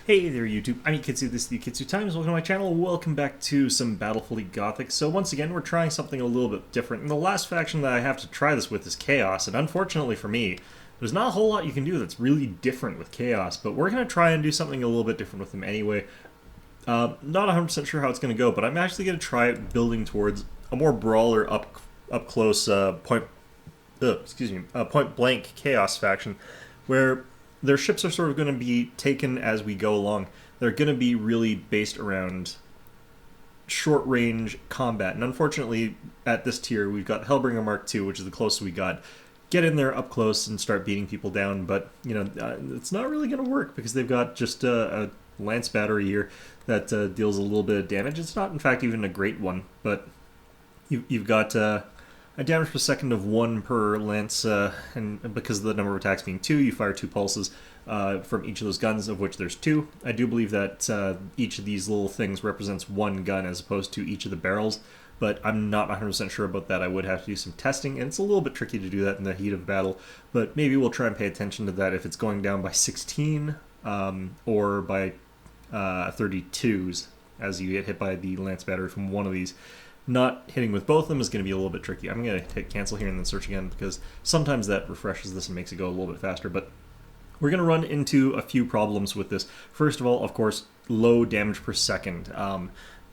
Hey there YouTube, I'm Yukitsu, this is the Yukitsu Times, welcome to my channel, welcome back to some Battlefleet Gothic. So once again, we're trying something a little bit different, and the last faction that I have to try this with is Chaos, and unfortunately for me, there's not a whole lot you can do that's really different with Chaos, but we're going to try and do something a little bit different with them anyway. Not 100% sure how it's going to go, but I'm actually going to try it building towards a more brawler up close point blank Chaos faction, where their ships are sort of going to be taken as we go along. They're going to be really based around short range combat, and unfortunately at this tier we've got Hellbringer Mark II, which is the closest we got. Get in there up close and start beating people down, but you know, it's not really going to work because they've got just a lance battery here that deals a little bit of damage. It's not in fact even a great one, but you've got a damage per second of 1 per lance, and because of the number of attacks being 2, you fire 2 pulses from each of those guns, of which there's 2. I do believe that each of these little things represents 1 gun as opposed to each of the barrels, but I'm not 100% sure about that. I would have to do some testing, and it's a little bit tricky to do that in the heat of battle, but maybe we'll try and pay attention to that if it's going down by 16 or by 32s as you get hit by the lance battery from one of these. Not hitting with both of them is going to be a little bit tricky. I'm going to hit cancel here and then search again because sometimes that refreshes this and makes it go a little bit faster, but we're going to run into a few problems with this. First of all, of course, low damage per second.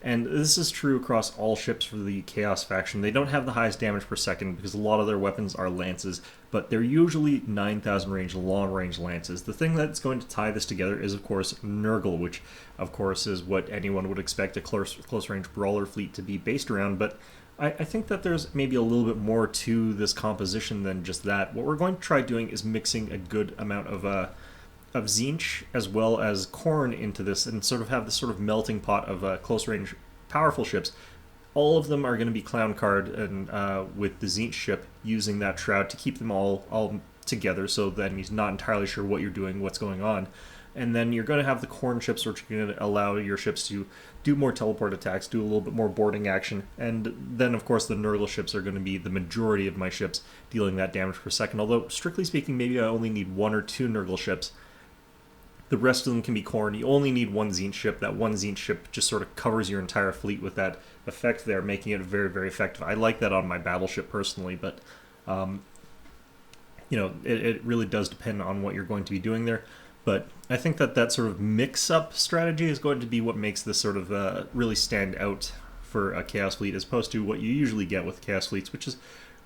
And this is true across all ships for the Chaos faction. They don't have the highest damage per second because a lot of their weapons are lances, but they're usually 9,000 range, long-range lances. The thing that's going to tie this together is, of course, Nurgle, which, of course, is what anyone would expect a close-range brawler fleet to be based around, but I think that there's maybe a little bit more to this composition than just that. What we're going to try doing is mixing a good amount of Tzeentch as well as Khorne into this and sort of have this sort of melting pot of close-range powerful ships. All of them are going to be clown card and with the Tzeentch ship using that shroud to keep them all together so the enemy's not entirely sure what you're doing, what's going on. And then you're going to have the Khorne ships, which are going to allow your ships to do more teleport attacks, do a little bit more boarding action, and then of course the Nurgle ships are going to be the majority of my ships dealing that damage per second, although strictly speaking maybe I only need 1 or 2 Nurgle ships. The rest of them can be Khorne. You only need 1 Tzeentch ship. That 1 Tzeentch ship just sort of covers your entire fleet with that effect there, making it very, very effective. I like that on my battleship personally, but you know, it really does depend on what you're going to be doing there. But I think that sort of mix-up strategy is going to be what makes this sort of really stand out for a Chaos fleet as opposed to what you usually get with Chaos fleets, which is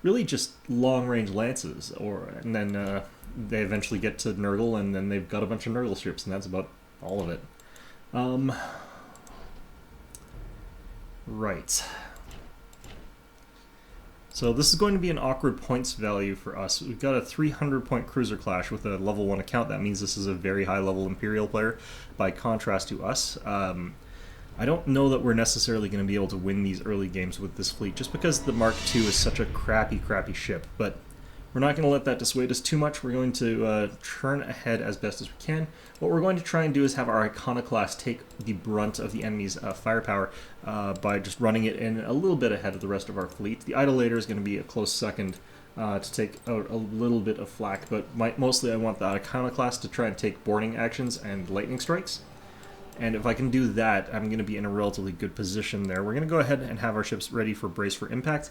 really just long-range lances, and then they eventually get to Nurgle, and then they've got a bunch of Nurgle ships, and that's about all of it. Right. So this is going to be an awkward points value for us. We've got a 300-point cruiser clash with a level 1 account. That means this is a very high-level Imperial player, by contrast to us. I don't know that we're necessarily going to be able to win these early games with this fleet, just because the Mark II is such a crappy ship, but we're not going to let that dissuade us too much. We're going to churn ahead as best as we can. What we're going to try and do is have our Iconoclast take the brunt of the enemy's firepower by just running it in a little bit ahead of the rest of our fleet. The Idolator is going to be a close second to take out a little bit of flak, but mostly I want the Iconoclast to try and take boarding actions and lightning strikes. And if I can do that, I'm going to be in a relatively good position there. We're going to go ahead and have our ships ready for brace for impact.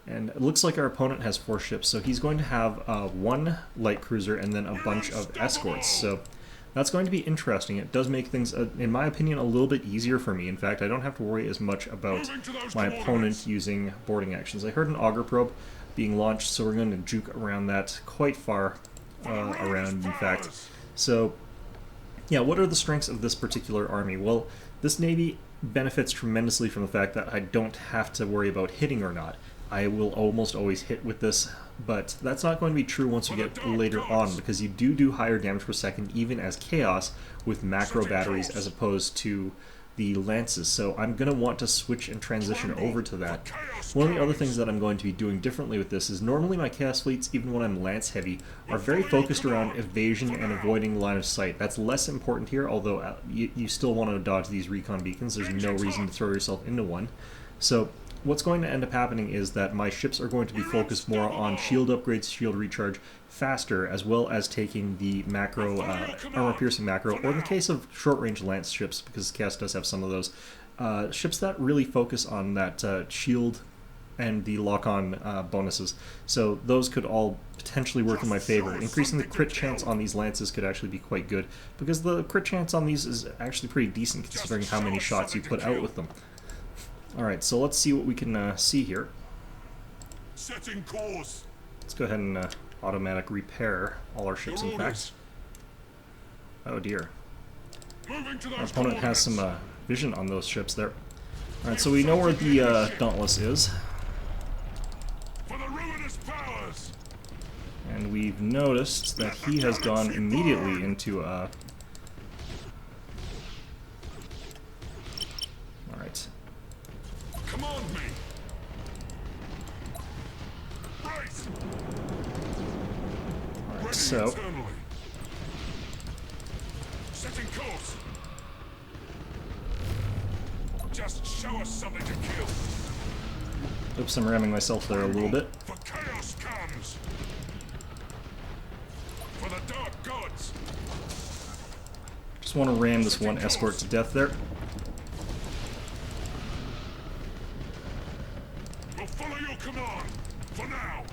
And it looks like our opponent has 4 ships, so he's going to have 1 light cruiser and then a bunch of escorts. So that's going to be interesting. It does make things, in my opinion, a little bit easier for me. In fact, I don't have to worry as much about my opponent using boarding actions. I heard an auger probe being launched, so we're going to juke around that quite far around, in fact. So yeah, what are the strengths of this particular army? Well, this navy benefits tremendously from the fact that I don't have to worry about hitting or not. I will almost always hit with this, but that's not going to be true once we get later on, because you do higher damage per second even as Chaos with macro batteries as opposed to the lances, so I'm going to want to switch and transition over to that. One of the other things that I'm going to be doing differently with this is normally my Chaos fleets, even when I'm lance heavy, are very focused around evasion and avoiding line of sight. That's less important here, although you still want to dodge these recon beacons. There's no reason to throw yourself into one. So what's going to end up happening is that my ships are going to be focused more on shield upgrades, shield recharge faster, as well as taking the macro, armor-piercing macro, or in the case of short-range lance ships, because Chaos does have some of those, ships that really focus on that shield and the lock-on bonuses. So those could all potentially work in my favor. Increasing the crit chance on these lances could actually be quite good, because the crit chance on these is actually pretty decent considering how many shots you put out with them. Alright, so let's see what we can see here. Setting course. Let's go ahead and automatic repair all our ships, in fact. Oh dear. Our opponent has some vision on those ships there. Alright, so we know where the Dauntless is. For the ruinous powers. And we've noticed that he has gone immediately into Alright. Command me. Right. Alright, so Internally. Setting course. Just show us something to kill. oops, I'm ramming myself there a little bit. For chaos comes. For the dark gods. Just want to ram this one escort to death there. We'll follow your command. For now.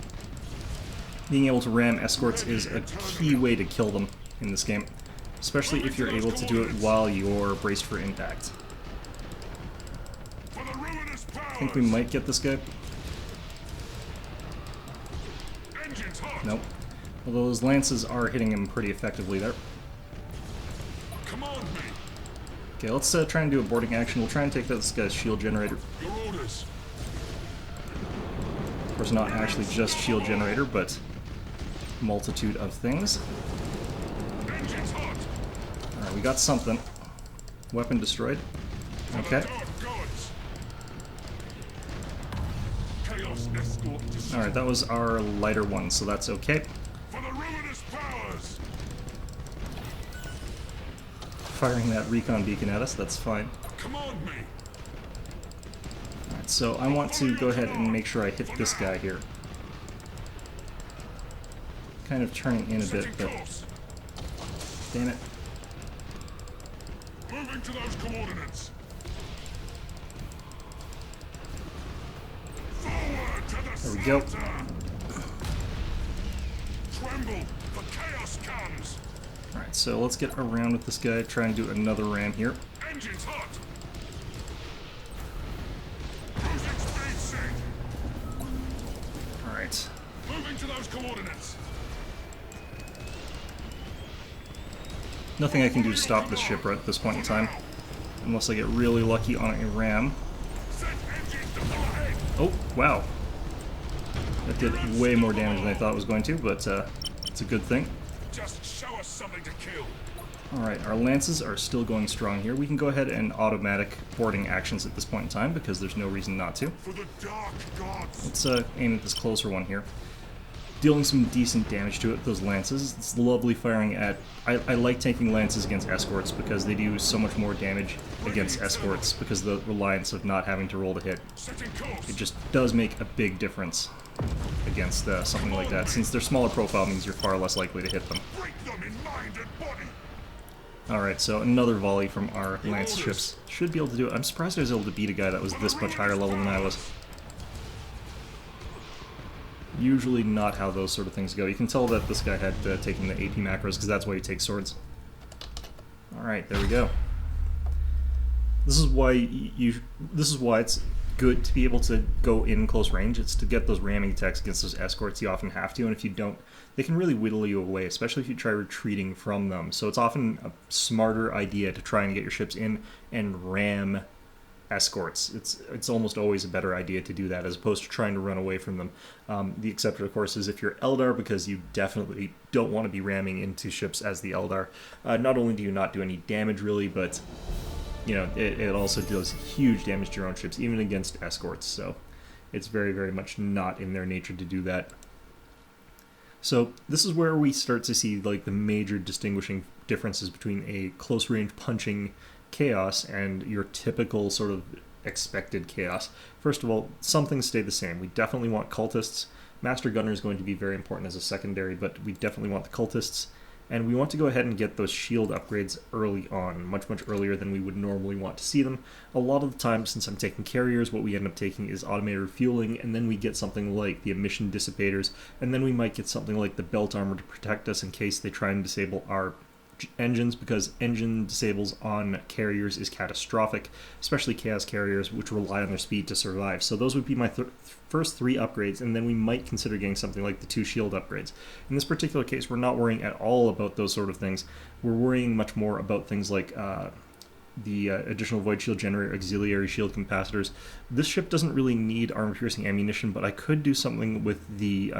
Being able to ram escorts is a key way to kill them in this game, especially if you're able to do it while you're braced for impact. For the ruinous powers. I think we might get this guy. Engines hot. Nope. Although those lances are hitting him pretty effectively there. Command me. Okay, let's try and do a boarding action. We'll try and take this guy's shield generator. Your orders. Of course, not actually just shield generator, but multitude of things. Engines hot. Alright, we got something. Weapon destroyed. Okay. Dark gods. Chaos escort destroyed. Alright, that was our lighter one, so that's okay. For the ruinous powers. Firing that recon beacon at us, that's fine. Command me. Alright, so I want to go ahead and make sure I hit this guy here. Kind of turning in a bit, Setting but course. damn it. Moving to those coordinates. Forward to the There we go. slaughter. Tremble, for chaos comes. Alright, so let's get around with this guy, try and do another ram here. Engines hot. Cruising speed sync. Alright. Moving to those coordinates. Nothing I can do to stop this ship right at this point in time. Unless I get really lucky on a ram. Set engines to full ahead. Oh, wow. That did way more damage than I thought it was going to, but it's a good thing. Just show us something to kill. Alright, our lances are still going strong here. We can go ahead and automatic boarding actions at this point in time, because there's no reason not to. For the dark gods. Let's aim at this closer one here. Dealing some decent damage to it with those lances. It's lovely firing at... I like taking lances against escorts because they do so much more damage against escorts because of the reliance of not having to roll to hit. Setting course. It just does make a big difference against something like that. Since they're smaller profile means you're far less likely to hit them. Break them in mind and body. Alright, so another volley from our lance ships. Should be able to do it. I'm surprised I was able to beat a guy that was this much higher level than I was. Usually not how those sort of things go. You can tell that this guy had taken the AP macros because that's why he takes swords. Alright, there we go. This is why this is why it's good to be able to go in close range. It's to get those ramming attacks against those escorts. You often have to, and if you don't, they can really whittle you away, especially if you try retreating from them. So it's often a smarter idea to try and get your ships in and ram escorts. It's almost always a better idea to do that as opposed to trying to run away from them. The exception, of course, is if you're Eldar, because you definitely don't want to be ramming into ships as the Eldar. Not only do you not do any damage, really, but you know, it also does huge damage to your own ships, even against escorts. So it's very, very much not in their nature to do that. So this is where we start to see like the major distinguishing differences between a close range punching Chaos and your typical sort of expected chaos. First of all, some things stay the same. We definitely want cultists. Master Gunner is going to be very important as a secondary, but we definitely want the cultists. And we want to go ahead and get those shield upgrades early on, much earlier than we would normally want to see them. A lot of the time, since I'm taking carriers, what we end up taking is automated refueling, and then we get something like the emission dissipators, and then we might get something like the belt armor to protect us in case they try and disable our engines, because engine disables on carriers is catastrophic, especially chaos carriers, which rely on their speed to survive. So those would be my first 3 upgrades, and then we might consider getting something like the 2 shield upgrades. In this particular case, we're not worrying at all about those sort of things. We're worrying much more about things like the additional void shield generator, auxiliary shield capacitors. This ship doesn't really need armor-piercing ammunition, but I could do something with the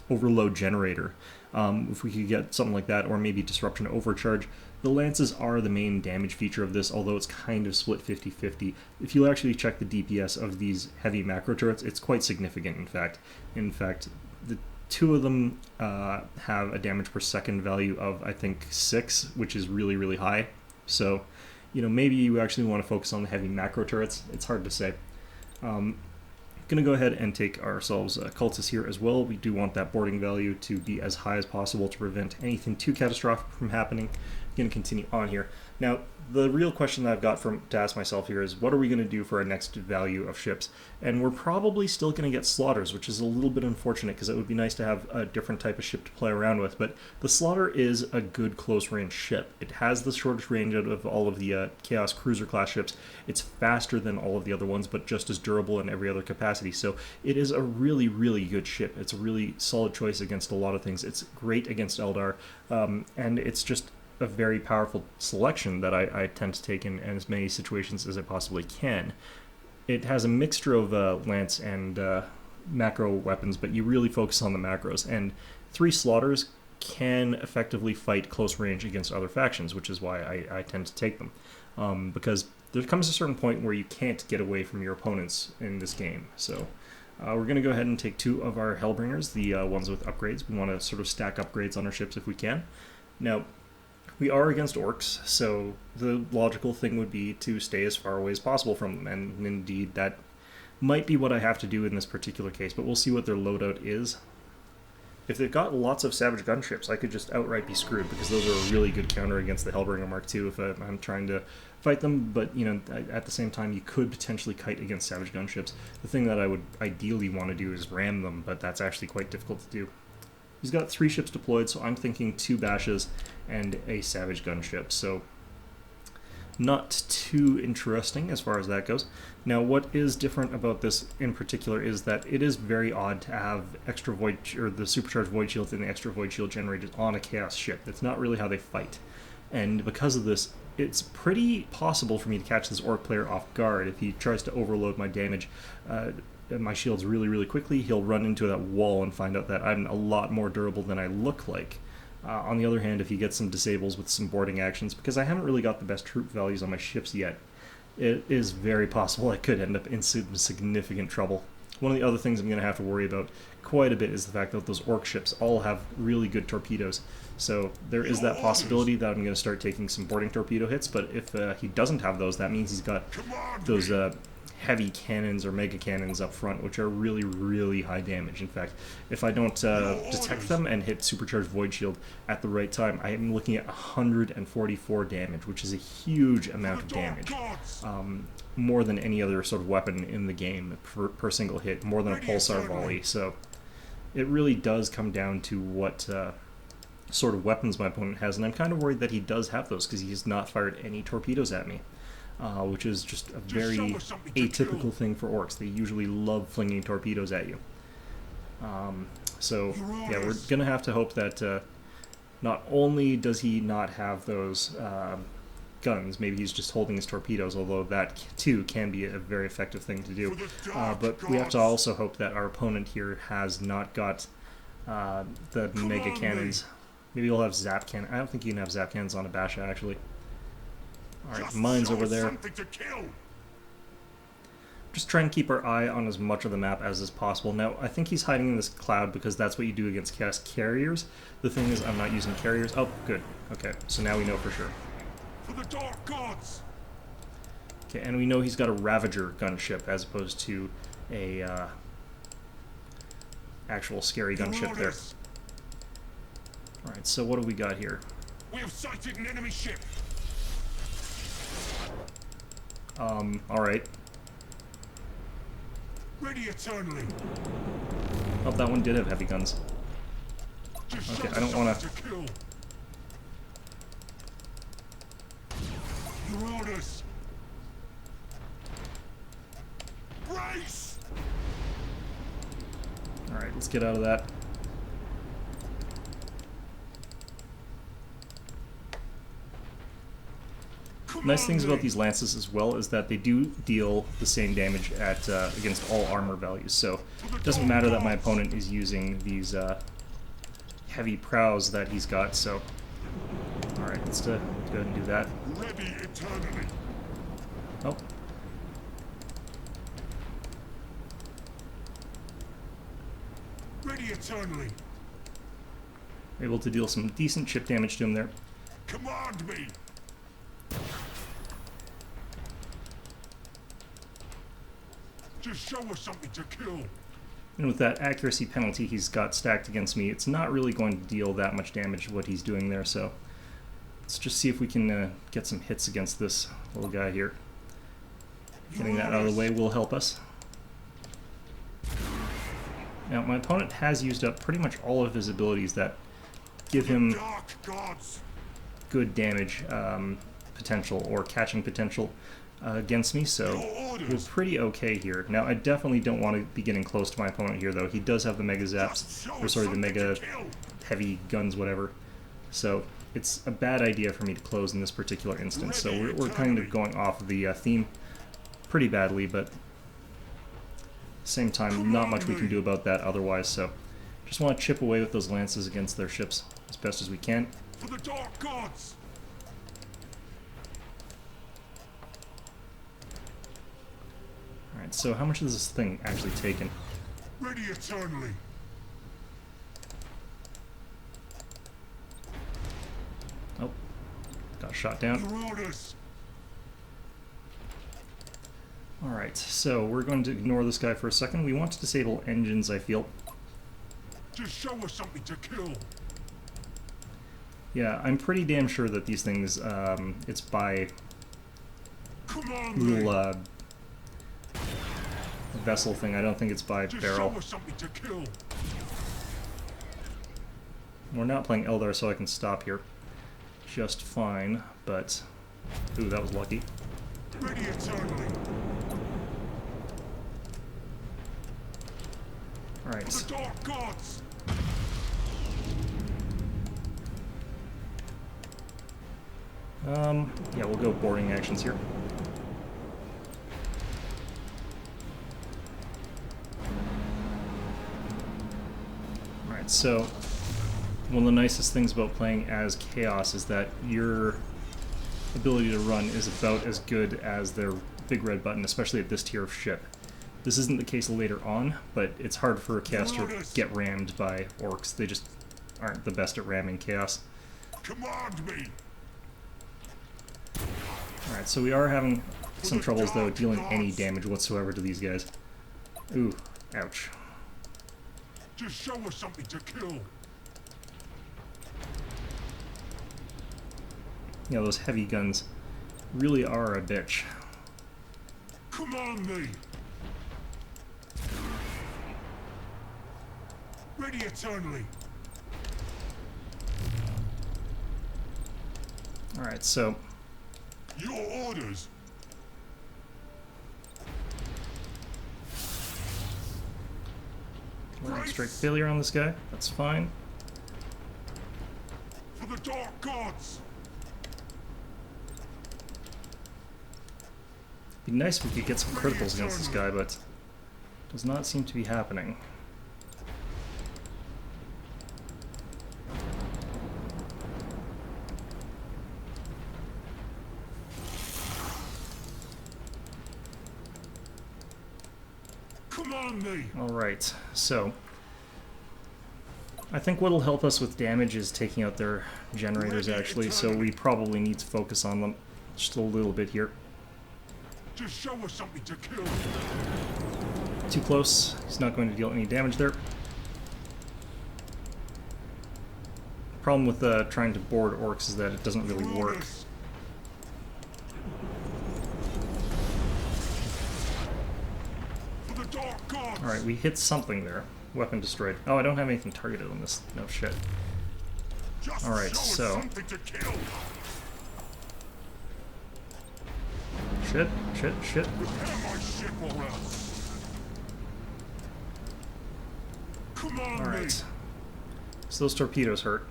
overload generator. If we could get something like that, or maybe disruption overcharge. The lances are the main damage feature of this, although it's kind of split 50-50. If you actually check the DPS of these heavy macro turrets, it's quite significant, in fact. The 2 of them have a damage per second value of, I think, 6, which is really high. So, maybe you actually want to focus on the heavy macro turrets. It's hard to say. Going to go ahead and take ourselves cultists here as well. We do want that boarding value to be as high as possible to prevent anything too catastrophic from happening. Going to continue on here. Now, the real question that I've got to ask myself here is, what are we going to do for our next value of ships? And we're probably still going to get slaughters, which is a little bit unfortunate, because it would be nice to have a different type of ship to play around with. But the slaughter is a good close-range ship. It has the shortest range out of all of the Chaos Cruiser class ships. It's faster than all of the other ones, but just as durable in every other capacity. So it is a really good ship. It's a really solid choice against a lot of things. It's great against Eldar, and it's just a very powerful selection that I tend to take in as many situations as I possibly can. It has a mixture of lance and macro weapons, but you really focus on the macros, and 3 slaughters can effectively fight close range against other factions, which is why I tend to take them, because there comes a certain point where you can't get away from your opponents in this game. So we're going to go ahead and take 2 of our Hellbringers, the ones with upgrades. We want to sort of stack upgrades on our ships if we can. Now, we are against orcs, so the logical thing would be to stay as far away as possible from them, and indeed that might be what I have to do in this particular case, but we'll see what their loadout is. If they've got lots of Savage Gunships, I could just outright be screwed, because those are a really good counter against the Hellbringer Mark II if I'm trying to fight them, but at the same time you could potentially kite against Savage Gunships. The thing that I would ideally want to do is ram them, but that's actually quite difficult to do. He's got 3 ships deployed, so I'm thinking 2 bashes and a Savage Gunship, so not too interesting as far as that goes. Now, what is different about this in particular is that it is very odd to have extra void, or the supercharged void shields and the extra void shield generators on a chaos ship. That's not really how they fight, and because of this, it's pretty possible for me to catch this orc player off guard. If he tries to overload my damage, my shields really quickly, he'll run into that wall and find out that I'm a lot more durable than I look like. On the other hand, if he gets some disables with some boarding actions, because I haven't really got the best troop values on my ships yet, it is very possible I could end up in some significant trouble. One of the other things I'm going to have to worry about quite a bit is the fact that those orc ships all have really good torpedoes. So there is that possibility that I'm going to start taking some boarding torpedo hits, but if he doesn't have those, that means he's got those heavy cannons or mega cannons up front, which are really high damage. In fact, if I don't detect them and hit supercharged void shield at the right time, I am looking at 144 damage, which is a huge amount of damage. More than any other sort of weapon in the game per single hit, more than a pulsar volley. So it really does come down to what sort of weapons my opponent has, and I'm kind of worried that he does have those, because he has not fired any torpedoes at me. Which is just a very atypical thing for orcs. They usually love flinging torpedoes at you. So, yeah, we're going to have to hope that not only does he not have those guns, maybe he's just holding his torpedoes, although that too can be a very effective thing to do. But we have to also hope that our opponent here has not got the mega cannons. Maybe he'll have zap cannon. I don't think you can have zap cannons on a Basha, actually. Alright, mine's over there. Just try and keep our eye on as much of the map as is possible. Now, I think he's hiding in this cloud because that's what you do against chaos carriers. The thing is, I'm not using carriers. Oh, good. Okay, so now we know for sure. For the dark gods. Okay, and we know he's got a Ravager gunship as opposed to a actual scary gunship there. Alright, so what do we got here? We have sighted an enemy ship. Alright. Ready eternally. Oh, that one did have heavy guns. Just Okay, show I don't wanna- something to kill. Your orders. Brace. Alright, let's get out of that. Nice things about these lances as well is that they do deal the same damage at against all armor values, so it doesn't matter that my opponent is using these heavy prows that he's got, so... Alright, let's go ahead and do that. Ready eternally. Oh. Ready eternally. Able to deal some decent chip damage to him there. Command me. Just show us something to kill. And with that accuracy penalty he's got stacked against me, it's not really going to deal that much damage what he's doing there, so let's just see if we can get some hits against this little guy here. Getting that out of the way will help us. Now, my opponent has used up pretty much all of his abilities that give him Dark gods. good damage potential or catching potential against me, so we're pretty okay here. Now, I definitely don't want to be getting close to my opponent here, though. He does have the Mega Zaps, or sorry, the Mega Heavy Guns, whatever. So it's a bad idea for me to close in this particular instance. So we're kind of going off of the theme pretty badly, but at the same time, not much we can do about that otherwise. So just want to chip away with those lances against their ships as best as we can. For the dark gods. Alright, so how much is this thing actually taken? Ready eternally. Oh, got shot down. Your orders. Alright, so we're going to ignore this guy for a second. We want to disable engines, I feel. Just show us something to kill. Yeah, I'm pretty damn sure that these things, it's by Command me. little, vessel thing. I don't think it's by Just barrel. show us something to kill. We're not playing Eldar, so I can stop here just fine, but... Ooh, that was lucky. Ready eternally. Alright. For the dark gods. Yeah, we'll go boarding actions here. Alright, so one of the nicest things about playing as Chaos is that your ability to run is about as good as their big red button, especially at this tier of ship. This isn't the case later on, but it's hard for a Chaos to get rammed by orcs. They just aren't the best at ramming Chaos. Command me. Alright, so we are having some troubles, though, dealing any damage whatsoever to these guys. Ooh, ouch. Just show us something to kill. Yeah, those heavy guns really are a bitch. Command me. Ready eternally. Alright, so Your orders. we're on straight failure on this guy. That's fine. For the dark gods. It'd be nice if we could get some criticals against this guy, but does not seem to be happening. Command me. Alright, so I think what'll help us with damage is taking out their generators, actually, so we probably need to focus on them just a little bit here. Just show us something to kill. Too close. He's not going to deal any damage there. Problem with trying to board orcs is that it doesn't really work. Alright, we hit something there. Weapon destroyed. Oh, I don't have anything targeted on this. No shit. Alright, so... Shit. Alright. So those torpedoes hurt.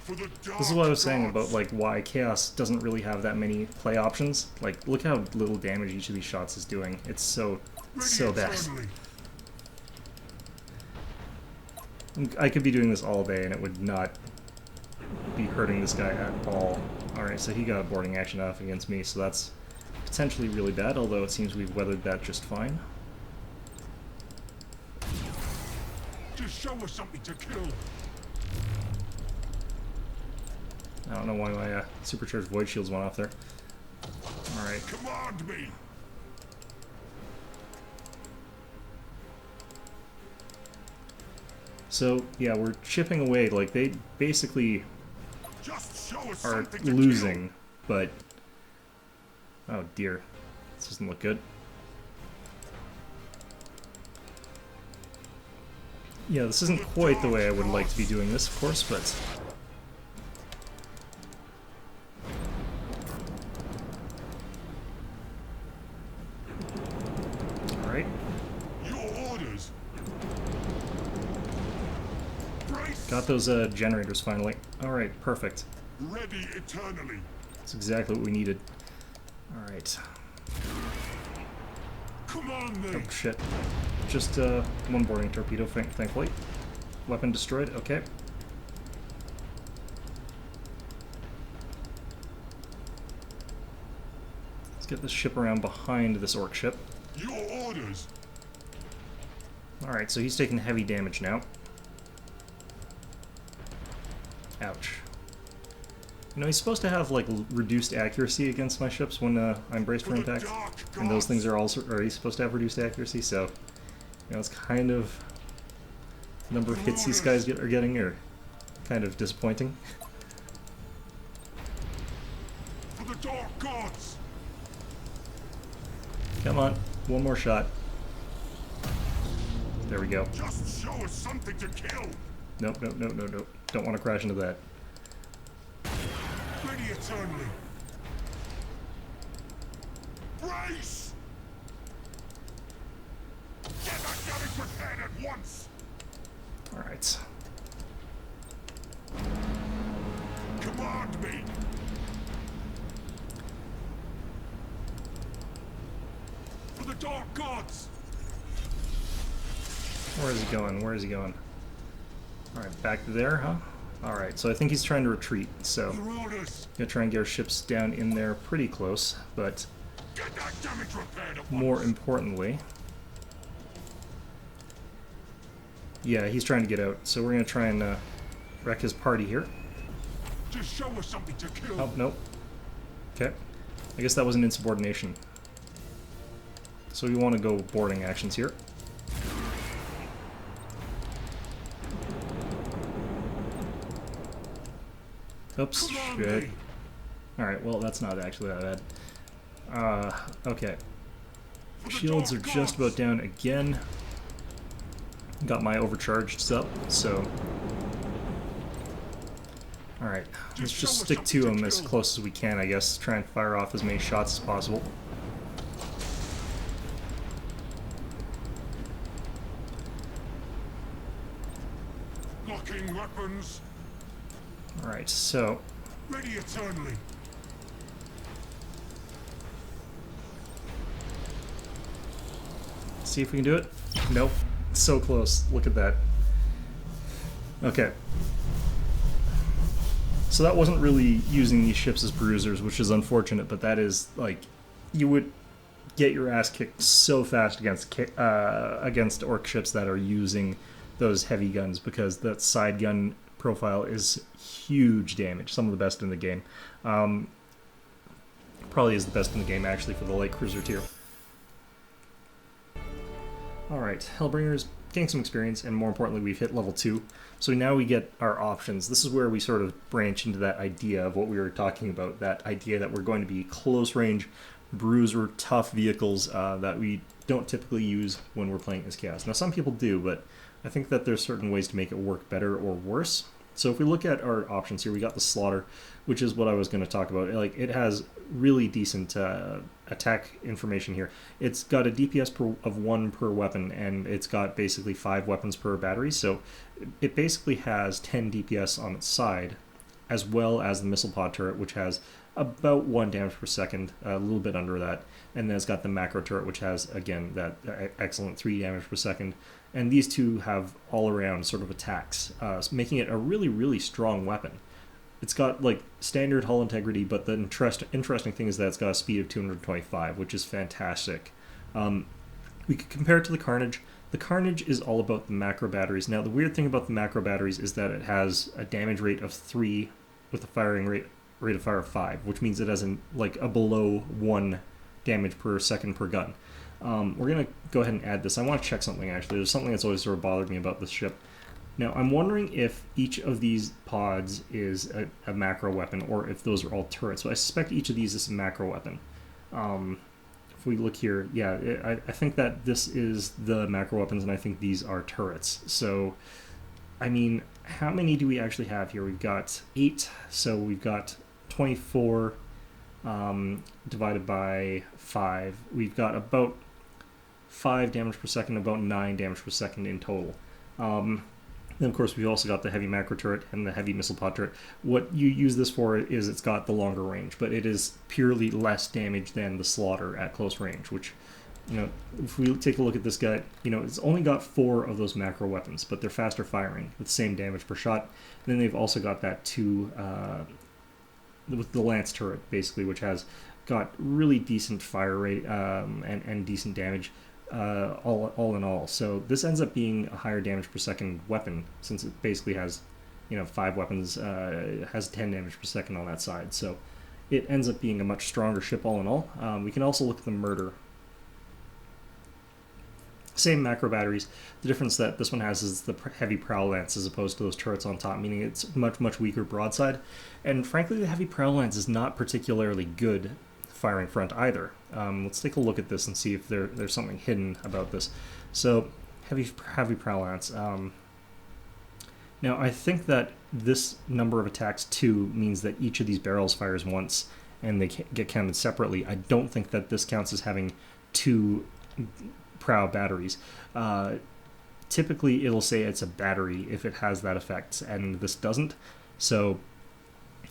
This is what I was saying about like why Chaos doesn't really have that many play options. Like, look how little damage each of these shots is doing. It's so bad. I could be doing this all day and it would not be hurting this guy at all. Alright, so he got boarding action off against me, so that's potentially really bad, although it seems we've weathered that just fine. Just show us something to kill. I don't know why my supercharged void shields went off there. Alright. Command me. So, yeah, we're chipping away. Like, they basically Just show us are something to losing, kill. but... Oh dear. This doesn't look good. Yeah, this isn't quite the way I would like to be doing this, of course, but... Alright. Your orders. Got those generators finally. Alright, perfect. Ready eternally. That's exactly what we needed. Alright. Come on, then. Oh shit. Just one boarding torpedo, thankfully. Weapon destroyed, okay. Let's get this ship around behind this orc ship. Your orders. Alright, so he's taking heavy damage now. Ouch. You know, he's supposed to have, like, reduced accuracy against my ships when I'm braced for impact. And those things are also already supposed to have reduced accuracy, so... You know, it's kind of... The number of hits these guys are getting are kind of disappointing. For the dark gods. Come on, one more shot. There we go. Just show us something to kill. Nope. Don't want to crash into that. Ready eternally. Brace! Get that damage prepared at once! Alright. Command me! For the dark gods! Where is he going? Where is he going? Alright, back there, huh? Alright, so I think he's trying to retreat, so... Your orders! Gonna try and get our ships down in there pretty close, but... Get that damage repaired at More once! importantly... Yeah, he's trying to get out, so we're gonna try and wreck his party here. Just show us something to kill! Oh, nope. Okay. I guess that was an insubordination. So we want to go boarding actions here. Oops, shit. Alright, well, that's not actually that bad. Okay. Shields are just about down again. Got my overcharged up, so... Alright, let's just stick to him as close as we can, I guess. Try and fire off as many shots as possible. Locking weapons! Alright, so... Ready eternally! See if we can do it. Nope. So close. Look at that. Okay. So that wasn't really using these ships as bruisers, which is unfortunate, but that is, like, you would get your ass kicked so fast against orc ships that are using those heavy guns, because that side gun profile is huge damage, some of the best in the game. Probably is the best in the game, actually, for the light cruiser tier. Alright, Hellbringers, getting some experience, and more importantly, we've hit level 2. So now we get our options. This is where we sort of branch into that idea of what we were talking about, that idea that we're going to be close-range, bruiser, tough vehicles that we don't typically use when we're playing as Chaos. Now, some people do, but I think that there's certain ways to make it work better or worse. So if we look at our options here, we got the Slaughter, which is what I was going to talk about. Like, it has really decent attack information here. It's got a DPS of 1 per weapon, and it's got basically 5 weapons per battery. So it basically has 10 DPS on its side, as well as the missile pod turret, which has about 1 damage per second, a little bit under that. And then it's got the macro turret, which has, again, that excellent 3 damage per second. And these two have all-around sort of attacks, making it a really, really strong weapon. It's got, like, standard hull integrity, but the interesting thing is that it's got a speed of 225, which is fantastic. We could compare it to the Carnage. The Carnage is all about the macro batteries. Now, the weird thing about the macro batteries is that it has a damage rate of 3 with a firing rate of fire of 5, which means it has a below 1 damage per second per gun. We're going to go ahead and add this. I want to check something, actually. There's something that's always sort of bothered me about this ship. Now, I'm wondering if each of these pods is a macro weapon, or if those are all turrets. So I suspect each of these is a macro weapon. If we look here, yeah, I think that this is the macro weapons, and I think these are turrets. So, I mean, how many do we actually have here? We've got 8, so we've got 24 divided by 5. We've got about 5 damage per second, about 9 damage per second in total. Then, of course, we've also got the heavy macro turret and the heavy missile pod turret. What you use this for is it's got the longer range, but it is purely less damage than the Slaughter at close range, which, you know, if we take a look at this guy, you know, it's only got 4 of those macro weapons, but they're faster firing with the same damage per shot. And then they've also got that 2 with the Lance turret, basically, which has got really decent fire rate and decent damage. All in all, so this ends up being a higher damage per second weapon, since it basically has, you know, 5 weapons, has 10 damage per second on that side. So it ends up being a much stronger ship all in all. We can also look at the Murder. Same macro batteries. The difference that this one has is the heavy prowl lance as opposed to those turrets on top, meaning it's much weaker broadside. And frankly, the heavy prowl lance is not particularly good firing front either. Let's take a look at this and see if there's something hidden about this. So, heavy prowl lance. Now, I think that this number of attacks 2 means that each of these barrels fires once, and they get counted separately. I don't think that this counts as having 2 prow batteries. Typically, it'll say it's a battery if it has that effect, and this doesn't. So,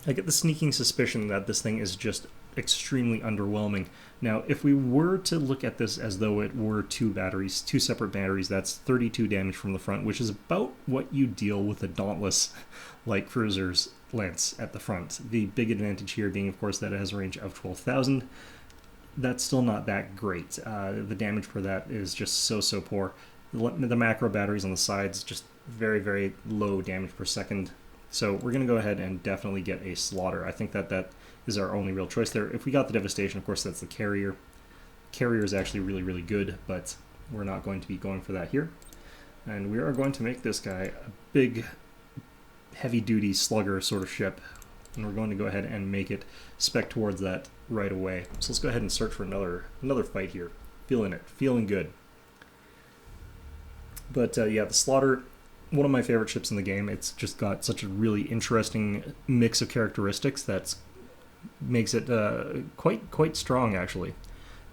I get the sneaking suspicion that this thing is just extremely underwhelming. Now, if we were to look at this as though it were 2 separate batteries, that's 32 damage from the front, which is about what you deal with a Dauntless like Cruiser's lance at the front. The big advantage here being, of course, that it has a range of 12,000. That's still not that great. The damage for that is just so poor. The macro batteries on the sides, just very low damage per second. So we're going to go ahead and definitely get a Slaughter. I think that is our only real choice there. If we got the Devastation, of course, that's the Carrier. Carrier is actually really good, but we're not going to be going for that here. And we are going to make this guy a big, heavy-duty slugger sort of ship. And we're going to go ahead and make it spec towards that right away. So let's go ahead and search for another fight here. Feeling it. Feeling good. But yeah, the Slaughter, one of my favorite ships in the game. It's just got such a really interesting mix of characteristics that makes it quite strong, actually.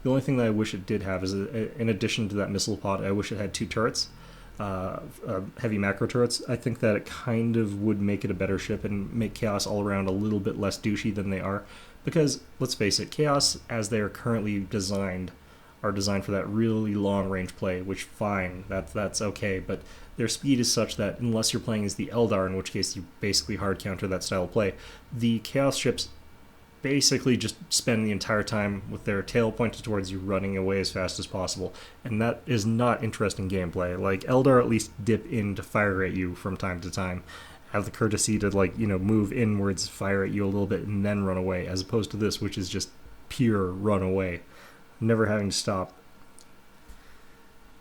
The only thing that I wish it did have is, in addition to that missile pod, I wish it had 2 turrets, heavy macro turrets. I think that it kind of would make it a better ship and make Chaos all around a little bit less douchey than they are. Because, let's face it, Chaos, as they are currently designed, are designed for that really long range play, which fine, that's okay, but their speed is such that unless you're playing as the Eldar, in which case you basically hard counter that style of play, the Chaos ships basically just spend the entire time with their tail pointed towards you, running away as fast as possible, and that is not interesting gameplay. Like, Eldar at least dip in to fire at you from time to time, have the courtesy to, like, you know, move inwards, fire at you a little bit, and then run away, as opposed to this, which is just pure run away, never having to stop.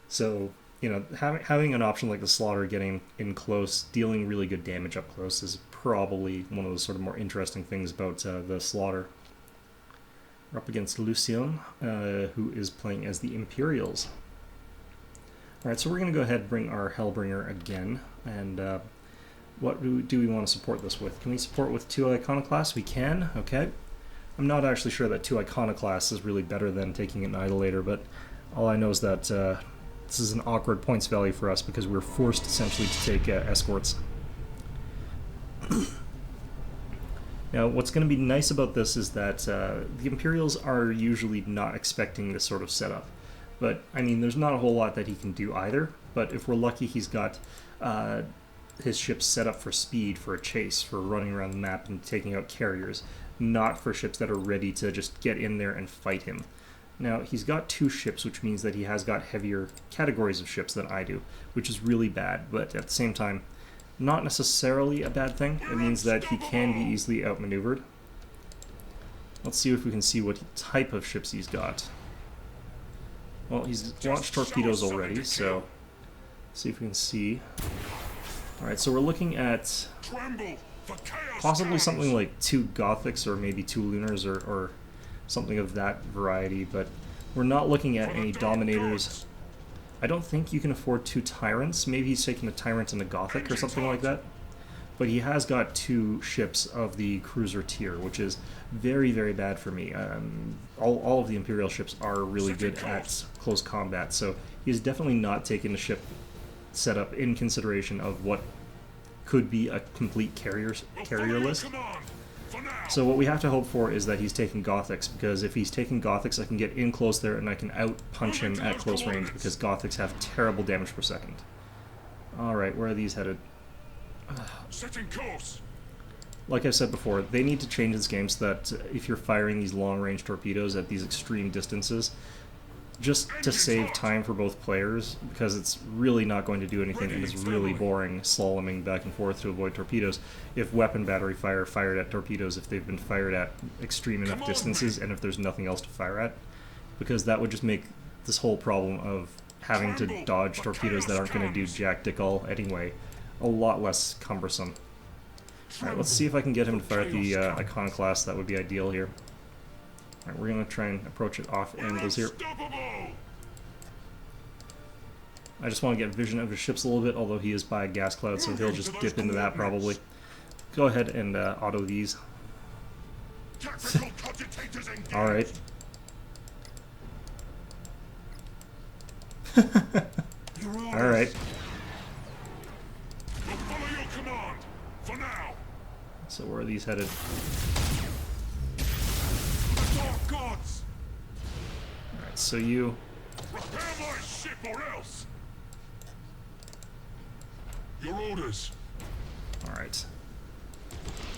So, you know, having an option like the Slaughter getting in close, dealing really good damage up close is probably one of the sort of more interesting things about the Slaughter. We're up against Lucien, who is playing as the Imperials. Alright, so we're going to go ahead and bring our Hellbringer again, and what do we want to support this with? Can we support with 2 Iconoclasts? We can, okay. I'm not actually sure that 2 Iconoclasts is really better than taking an Idolator, but all I know is that this is an awkward points value for us because we're forced essentially to take escorts. Now, what's going to be nice about this is that the Imperials are usually not expecting this sort of setup. But, I mean, there's not a whole lot that he can do either. But if we're lucky, he's got his ships set up for speed, for a chase, for running around the map and taking out carriers, not for ships that are ready to just get in there and fight him. Now, he's got 2 ships, which means that he has got heavier categories of ships than I do, which is really bad, but at the same time, not necessarily a bad thing. It means that he can be easily outmaneuvered. Let's see if we can see what type of ships he's got. Well, he's launched torpedoes already, so see if we can see. Alright, so we're looking at possibly something like 2 Gothics or maybe 2 Lunars or something of that variety, but we're not looking at any Dominators. I don't think you can afford 2 Tyrants. Maybe he's taking a Tyrant and a Gothic or something like that. But he has got 2 ships of the cruiser tier, which is very, very bad for me. All of the Imperial ships are really good at close combat, so he's definitely not taken a ship setup in consideration of what could be a complete carrier list. So what we have to hope for is that he's taking Gothics, because if he's taking Gothics, I can get in close there and I can out-punch him at close range, because Gothics have terrible damage per second. Alright, where are these headed? Setting course. Like I said before, they need to change this game so that if you're firing these long-range torpedoes at these extreme distances, just to save time for both players, because it's really not going to do anything and it's really boring slaloming back and forth to avoid torpedoes if weapon battery fire fired at torpedoes if they've been fired at extreme enough distances and if there's nothing else to fire at, because that would just make this whole problem of having to dodge torpedoes that aren't going to do jack dick all anyway a lot less cumbersome. Alright, let's see if I can get him to fire at the Iconoclast. That would be ideal here. Alright, we're going to try and approach it off angles here. I just want to get vision of his ships a little bit, although he is by a gas cloud, so he'll just dip into that probably. Go ahead and auto these. Alright. Alright. So where are these headed? Alright, so you... Prepare my ship or else! Your orders. Alright.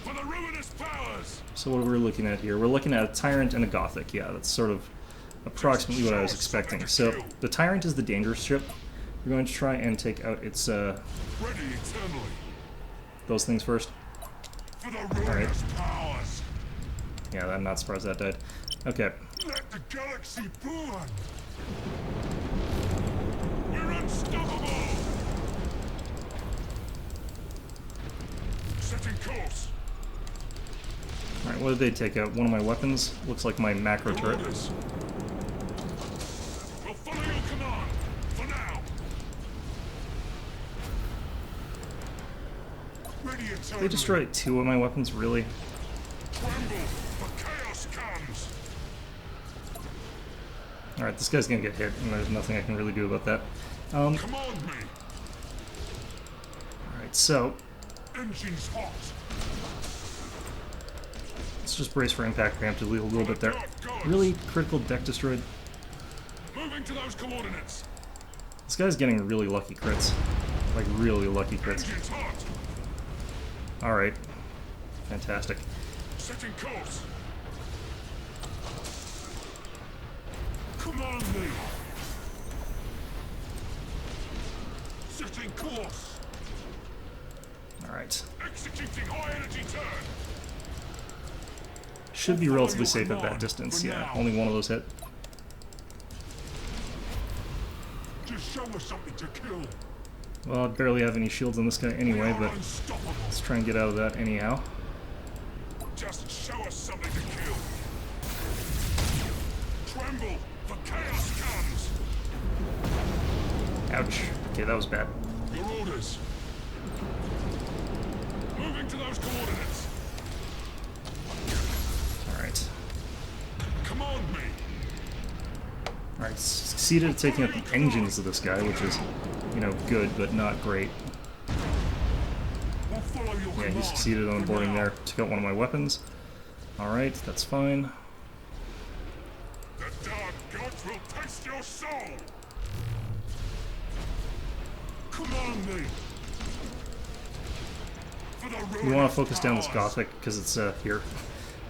For the ruinous powers! So what are we looking at here? We're looking at a Tyrant and a Gothic. Yeah, that's sort of approximately what I was expecting. So the Tyrant is the dangerous ship. We're going to try and take out its ready eternally. Those things first. For the ruinous powers. Yeah, I'm not surprised that died. Okay. Let the galaxy burn. We're unstoppable. Setting course. Alright, what did they take out? One of my weapons? Looks like my macro turret. We'll follow your command. For now. Ready eternally. They destroyed 2 of my weapons, really? Tremble, for chaos comes. Alright, this guy's gonna get hit, and there's nothing I can really do about that. Command me. Alright, so Engines hot. let's just brace for impact preemptively a little bit there. Really critical deck destroyed. Moving to those coordinates. This guy's getting really lucky crits. Like, really lucky crits. Engines hot. Alright. Fantastic. Setting course. Command me. Setting course. Alright. Executing high energy turn. Should be relatively safe at that distance. Yeah, only one of those hit. Just show us something to kill. Well, I barely have any shields on this guy anyway, but let's try and get out of that anyhow. Just show us something to kill. Tremble, for chaos comes. Ouch. Okay, that was bad. Your orders. Moving to those coordinates. Alright. Command me. Alright, succeeded at taking out the engines of this guy, which is, you know, good, but not great. We'll follow your Yeah, he command succeeded on for boarding now. there. Took out one of my weapons. Alright, that's fine. The dark gods will taste your soul. Command me. For the We want ruinous to focus down this powers. Gothic, because it's here.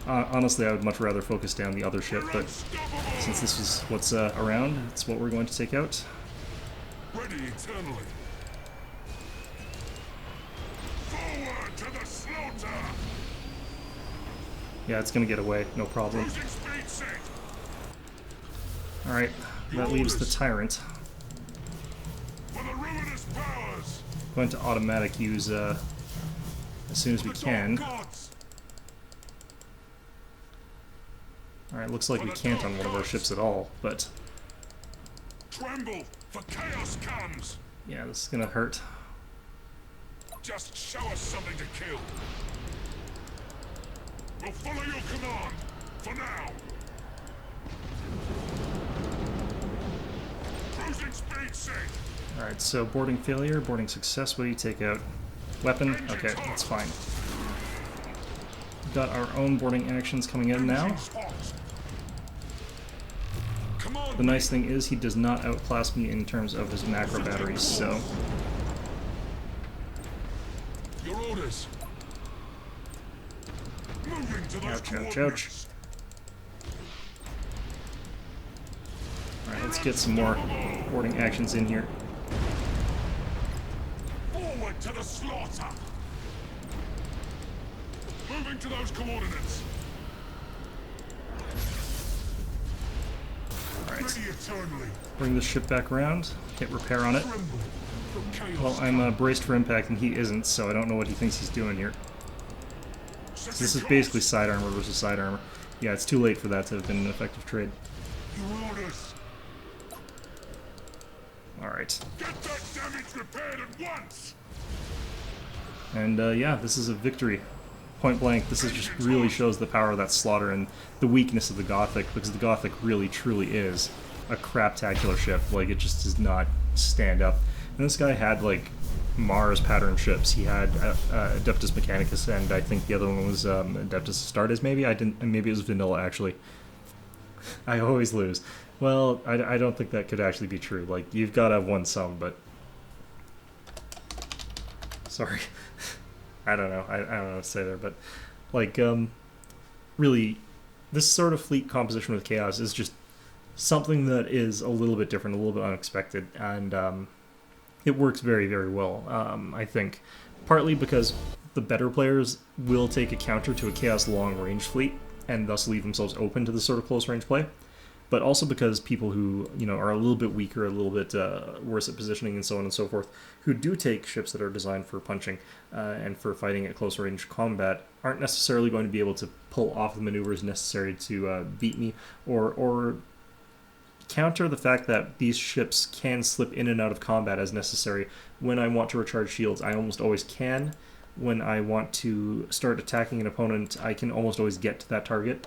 Honestly, I would much rather focus down the other ship, but Unstoppable. since this is what's around, it's what we're going to take out. Ready eternally. Forward to the slaughter. Yeah, it's going to get away, no problem. Cruising speed set. Alright, that leaves the Tyrant. For the ruinous powers. Going to automatic use as soon as we The can. dark gods. Alright, looks like we can't on one of our ships at all, but Tremble, for chaos comes. yeah, this is gonna hurt. Just show us something to kill. We'll follow your command. For now. Cruising speed set. Alright, so boarding failure, boarding success, what do you take out? Weapon? Okay, that's fine. Got our own boarding actions coming in now. Engines hot. Command The nice thing is he does not outclass me in terms of his macro batteries, so your orders. Moving to those Ouch, ouch, ouch. coordinates. alright, let's get some more boarding actions in here. Forward to the slaughter. Moving to those coordinates. Alright, Ready eternally. bring the ship back around, hit repair on it. Tremble from chaos. Well, I'm braced for impact and he isn't, so I don't know what he thinks he's doing here. Second This is class. basically side armor versus side armor. Yeah, it's too late for that to have been an effective trade. Your orders. Alright. Get that damage repaired at once. And yeah, this is a victory. Point blank, this is just really shows the power of that slaughter and the weakness of the Gothic, because the Gothic really truly is a craptacular ship. Like, it just does not stand up. And this guy had, like, Mars pattern ships. He had Adeptus Mechanicus, and I think the other one was Adeptus Astartes, maybe? Maybe it was Vanilla, actually. I always lose. Well, I don't think that could actually be true. Like, you've got to have won some, but... Sorry. I don't know. I don't know what to say there, but like, really, this sort of fleet composition with Chaos is just something that is a little bit different, a little bit unexpected, and it works very, very well. I think partly because the better players will take a counter to a Chaos long-range fleet and thus leave themselves open to this sort of close-range play. But also because people who, you know, are a little bit weaker, a little bit worse at positioning and so on and so forth, who do take ships that are designed for punching and for fighting at close range combat, aren't necessarily going to be able to pull off the maneuvers necessary to beat me or counter the fact that these ships can slip in and out of combat as necessary. When I want to recharge shields, I almost always can. When I want to start attacking an opponent, I can almost always get to that target.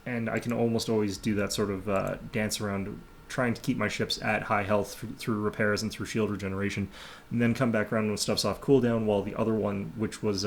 And I can almost always do that sort of dance around trying to keep my ships at high health through repairs and through shield regeneration, and then come back around when stuff's off cooldown, while the other one, which was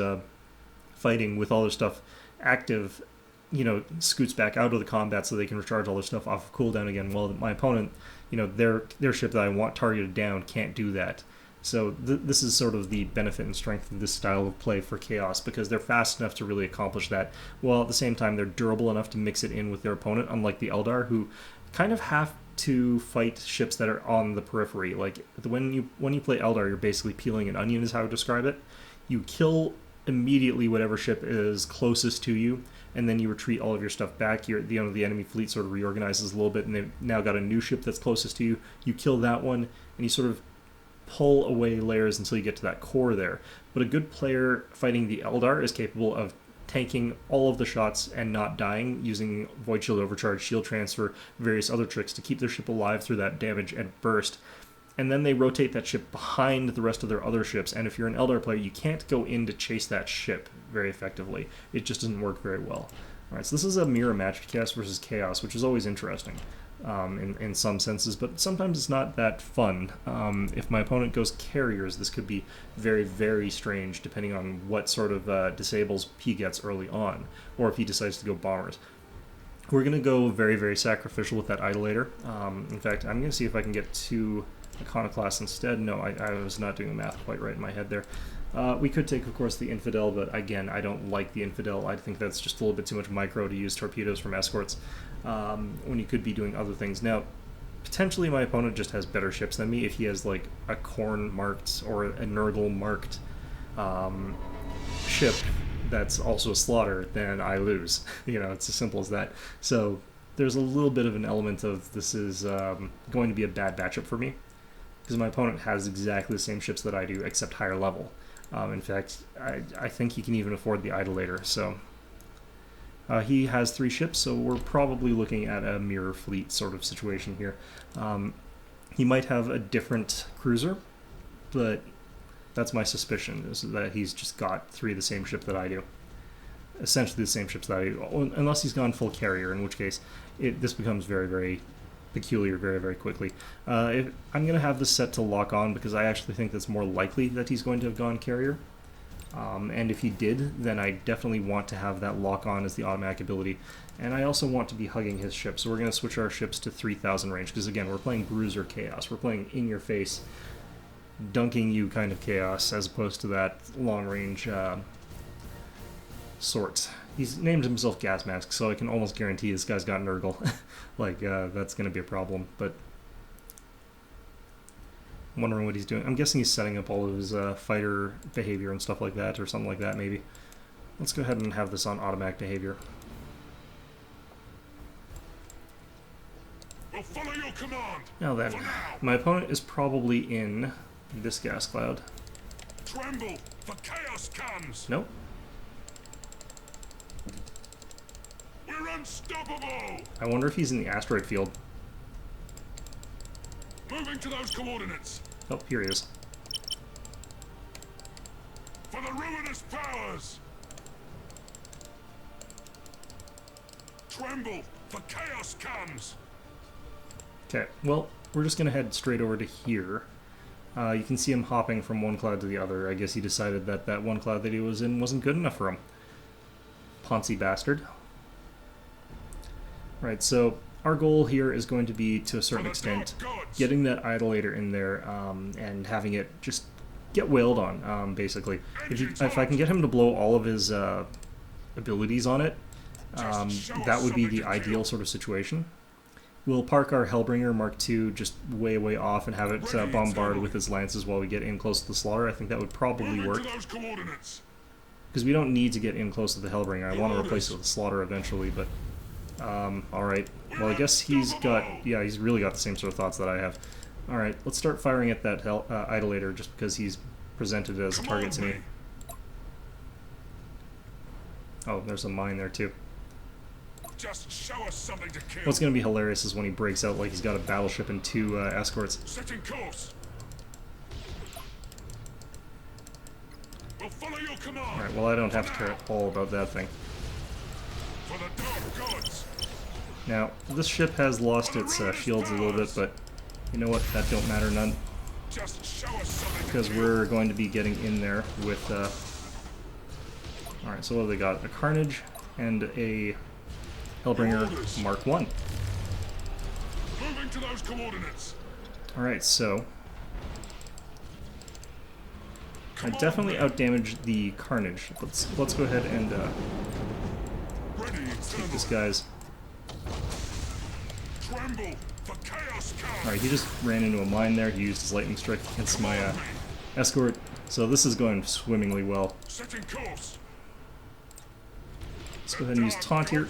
fighting with all their stuff active, you know, scoots back out of the combat so they can recharge all their stuff off of cooldown again, while my opponent, you know, their ship that I want targeted down can't do that. So this is sort of the benefit and strength of this style of play for Chaos, because they're fast enough to really accomplish that, while at the same time they're durable enough to mix it in with their opponent, unlike the Eldar, who kind of have to fight ships that are on the periphery. Like, when you play Eldar, you're basically peeling an onion is how I would describe it. You kill immediately whatever ship is closest to you, and then you retreat all of your stuff back. The enemy fleet sort of reorganizes a little bit, and they've now got a new ship that's closest to you. You kill that one, and you sort of pull away layers until you get to that core there. But a good player fighting the Eldar is capable of tanking all of the shots and not dying, using Void Shield Overcharge, Shield Transfer, various other tricks to keep their ship alive through that damage and burst. And then they rotate that ship behind the rest of their other ships, and if you're an Eldar player, you can't go in to chase that ship very effectively. It just doesn't work very well. Alright, so this is a mirror match, Chaos versus Chaos, which is always interesting in some senses, but sometimes it's not that fun. If my opponent goes carriers, this could be very, very strange, depending on what sort of disables he gets early on, or if he decides to go bombers. We're going to go very, very sacrificial with that Idolator. In fact, I'm going to see if I can get 2 Iconoclasts instead. No, I was not doing the math quite right in my head there. We could take, of course, the Infidel, but again, I don't like the Infidel. I think that's just a little bit too much micro to use torpedoes from escorts when you could be doing other things. Now, potentially my opponent just has better ships than me. If he has, like, a Khorne marked or a Nurgle marked ship that's also a slaughter, then I lose. You know, it's as simple as that. So there's a little bit of an element of this is going to be a bad matchup for me, because my opponent has exactly the same ships that I do, except higher level. In fact, I think he can even afford the Idolator. So he has 3 ships, so we're probably looking at a mirror fleet sort of situation here. He might have a different cruiser, but that's my suspicion, is that he's just got 3 of the same ship that I do. Essentially the same ships that I do, unless he's gone full carrier, in which case this becomes very, very peculiar very, very quickly. I'm going to have this set to lock on because I actually think that's more likely that he's going to have gone carrier. And if he did, then I definitely want to have that lock on as the automatic ability. And I also want to be hugging his ship, so we're going to switch our ships to 3,000 range, because again, we're playing Bruiser Chaos. We're playing in-your-face, dunking you kind of Chaos, as opposed to that long-range sort. He's named himself Gas Mask, so I can almost guarantee this guy's got Nurgle. Like, that's going to be a problem, but I'm wondering what he's doing. I'm guessing he's setting up all of his fighter behavior and stuff like that, or something like that, maybe. Let's go ahead and have this on automatic behavior. I'll follow your command. Now then, my opponent is probably in this gas cloud. Tremble, for chaos comes. Nope. We're unstoppable. I wonder if he's in the asteroid field. Moving to those coordinates. Oh, here he is. For the ruinous powers. Tremble, for chaos comes. Okay, well, we're just going to head straight over to here. You can see him hopping from one cloud to the other. I guess he decided that that one cloud that he was in wasn't good enough for him. Poncy bastard. Right, so our goal here is going to be, to a certain extent, getting that Idolator in there and having it just get wailed on, basically. If I can get him to blow all of his abilities on it, that would be the ideal sort of situation. We'll park our Hellbringer Mark II just way, way off and have it bombard with his lances while we get in close to the Slaughter. I think that would probably work. Because we don't need to get in close to the Hellbringer. I want to replace it with the Slaughter eventually, but... alright. Well, I guess he's got... Yeah, he's really got the same sort of thoughts that I have. Alright, let's start firing at that Idolator just because he's presented as a target to me. Oh, there's a mine there too. Just show us something to kill. What's going to be hilarious is when he breaks out like he's got a battleship and 2 escorts. Setting course. We'll follow your command. Alright, well I don't have to care all about that thing. For the dark gods. Now, this ship has lost its shields a little bit, but you know what? That don't matter none. Just show us something Because we're going to be getting in there with... Alright, so what have they got? A Carnage and a Hellbringer Mark 1. Moving to those coordinates. Alright, so... I definitely outdamaged the Carnage. Let's go ahead and take this guy's... Tremble, for chaos comes. Alright, he just ran into a mine there. He used his lightning strike against my escort. So this is going swimmingly well. Setting course. Let's go ahead and use Taunt here.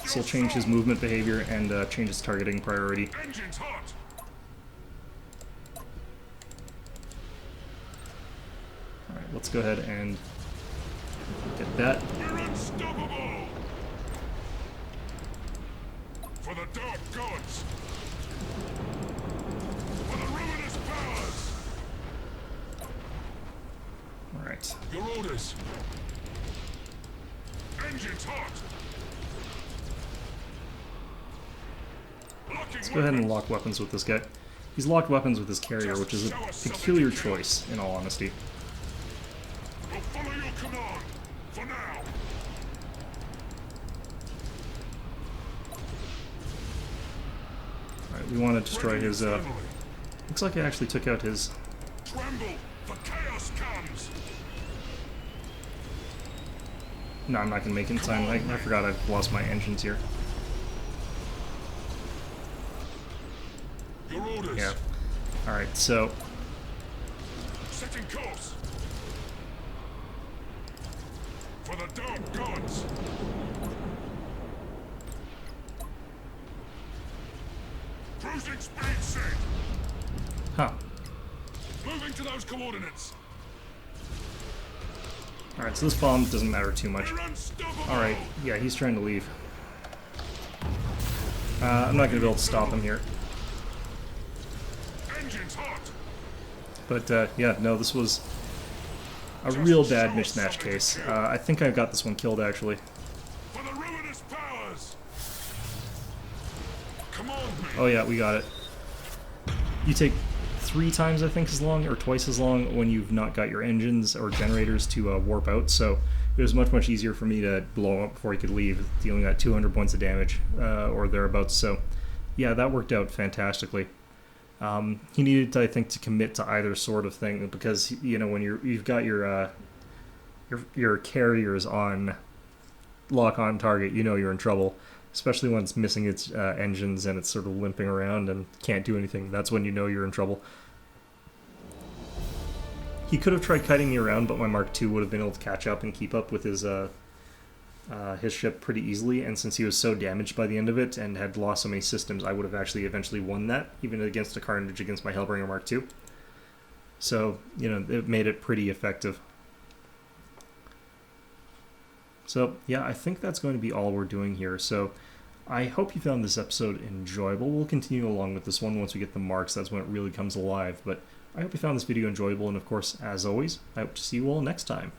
This will change his movement behavior and change his targeting priority. Engines hot. Alright, let's go ahead and get that. We're unstoppable. For the dark gods. For the ruinous powers. Alright. Your orders. Engines hot. Let's go ahead and lock weapons with this guy. He's locked weapons with his carrier, which is a peculiar choice, in all honesty. I'll follow your command. For now. Alright, we want to destroy his, looks like I actually took out his... Tremble, for chaos comes. No, I'm not going to make it in time. I forgot I've lost my engines here. Your orders. Yeah. Alright, so... Setting course. For the dark gods. Cruising speed set. Huh. Moving to those coordinates. Alright, so this bomb doesn't matter too much. We're unstoppable. Alright, yeah, he's trying to leave. I'm not going to be able to stop him here. Engines hot. But, yeah, no, this was a real bad mismatch case. I think I got this one killed, actually. For the ruinous powers. Command me. Oh yeah, we got it. You take 3 times, I think, as long, or twice as long when you've not got your engines or generators to warp out, so it was much easier for me to blow him up before he could leave, dealing that 200 points of damage, or thereabouts, so yeah, that worked out fantastically. He needed, I think, to commit to either sort of thing, because, you know, when you've got your carriers on lock on target, you know you're in trouble. Especially when it's missing its engines and it's sort of limping around and can't do anything. That's when you know you're in trouble. He could have tried kiting me around, but my Mark II would have been able to catch up and keep up with his ship pretty easily. And since he was so damaged by the end of it and had lost so many systems, I would have actually eventually won that, even against a Carnage against my Hellbringer Mark II. So, you know, it made it pretty effective. So, yeah, I think that's going to be all we're doing here. So, I hope you found this episode enjoyable. We'll continue along with this one once we get the marks. That's when it really comes alive. But I hope you found this video enjoyable. And, of course, as always, I hope to see you all next time.